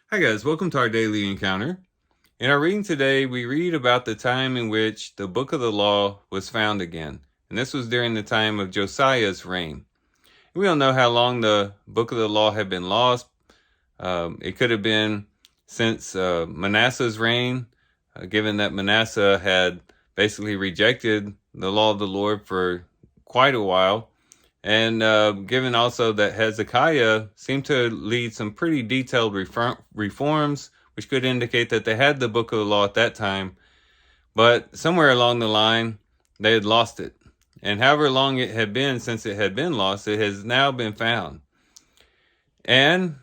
Hi guys, welcome to our daily encounter. In our reading today, we read about the time in which the book of the law was found again. And this was during the time of Josiah's reign. We don't know how long the book of the law had been lost. It could have been since Manasseh's reign, given that Manasseh had basically rejected the law of the Lord for quite a while. And given also that Hezekiah seemed to lead some pretty detailed reforms, which could indicate that they had the book of the law at that time, but somewhere along the line, they had lost it. And however long it had been since it had been lost, it has now been found. And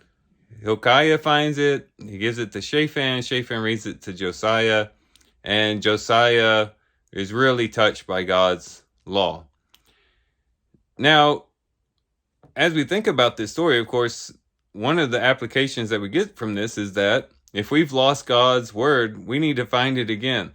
Hilkiah finds it, he gives it to Shaphan, Shaphan reads it to Josiah, and Josiah is really touched by God's law. Now, as we think about this story, of course, one of the applications that we get from this is that if we've lost God's word, we need to find it again.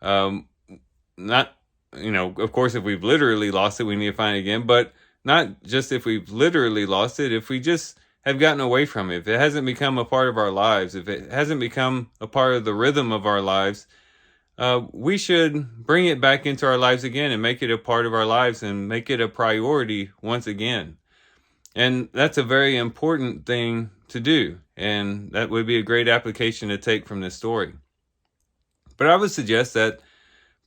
Not, of course, if we've literally lost it, we need to find it again, but not just if we've literally lost it, if we just have gotten away from it, if it hasn't become a part of our lives, if it hasn't become a part of the rhythm of our lives, we should bring it back into our lives again and make it a part of our lives and make it a priority once again. And that's a very important thing to do. And that would be a great application to take from this story. But I would suggest that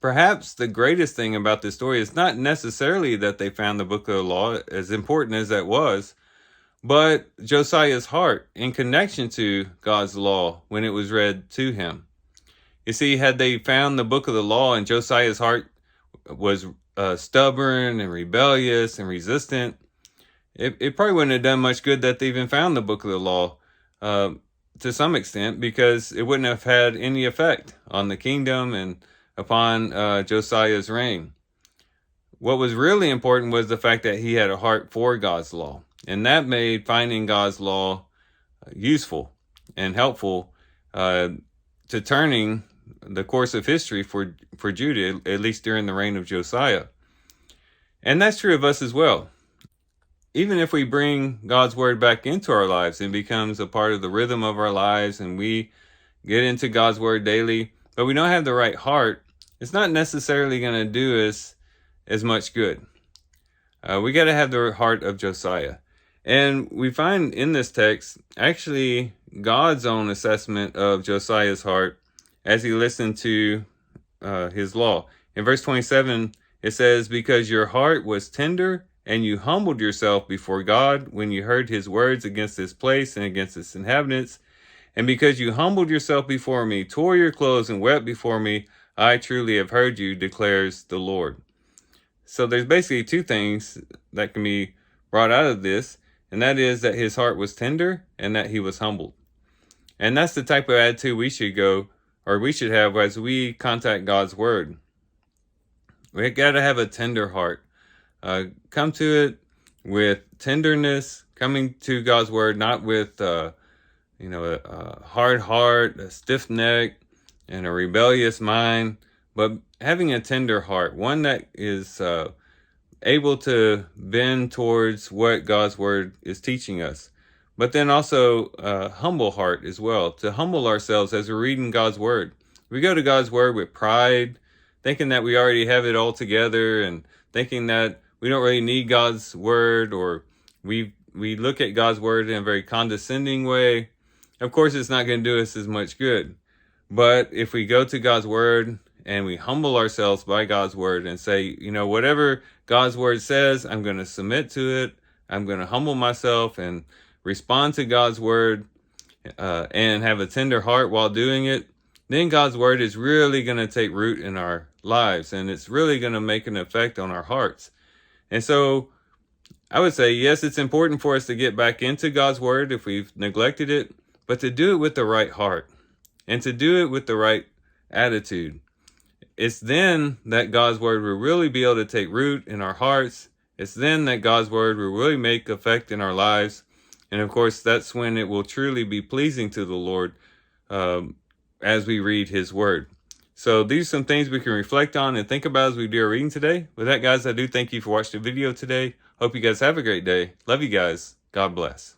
perhaps the greatest thing about this story is not necessarily that they found the book of the law, as important as that was, but Josiah's heart in connection to God's law when it was read to him. You see, had they found the book of the law and Josiah's heart was stubborn and rebellious and resistant, it probably wouldn't have done much good that they even found the book of the law to some extent, because it wouldn't have had any effect on the kingdom and upon Josiah's reign. What was really important was the fact that he had a heart for God's law, and that made finding God's law useful and helpful to turning the course of history for Judah, at least during the reign of Josiah. And that's true of us as well. Even if we bring God's word back into our lives and becomes a part of the rhythm of our lives and we get into God's word daily, but we don't have the right heart, it's not necessarily going to do us as much good. We got to have the heart of Josiah. And we find in this text actually God's own assessment of Josiah's heart as he listened to his law. In verse 27, it says, "Because your heart was tender and you humbled yourself before God when you heard his words against this place and against its inhabitants, and because you humbled yourself before me, tore your clothes and wept before me, I truly have heard you, declares the Lord." So there's basically two things that can be brought out of this, and that is that his heart was tender and that he was humbled. And that's the type of attitude we should have as we contact God's word. We got to have a tender heart. Come to it with tenderness, coming to God's word, not with, a hard heart, a stiff neck, and a rebellious mind, but having a tender heart, one that is able to bend towards what God's word is teaching us. But then also a humble heart as well, to humble ourselves as we're reading God's word. We go to God's word with pride, thinking that we already have it all together and thinking that we don't really need God's word, or we look at God's word in a very condescending way. Of course, it's not going to do us as much good. But if we go to God's word and we humble ourselves by God's word and say, whatever God's word says, I'm going to submit to it. I'm going to humble myself and respond to God's word and have a tender heart while doing it, then God's word is really going to take root in our lives, and it's really going to make an effect on our hearts. And so I would say, yes, it's important for us to get back into God's word if we've neglected it, but to do it with the right heart and to do it with the right attitude. It's then that God's word will really be able to take root in our hearts. It's then that God's word will really make effect in our lives. And of course, that's when it will truly be pleasing to the Lord as we read his word. So these are some things we can reflect on and think about as we do our reading today. With that, guys, I do thank you for watching the video today. Hope you guys have a great day. Love you guys. God bless.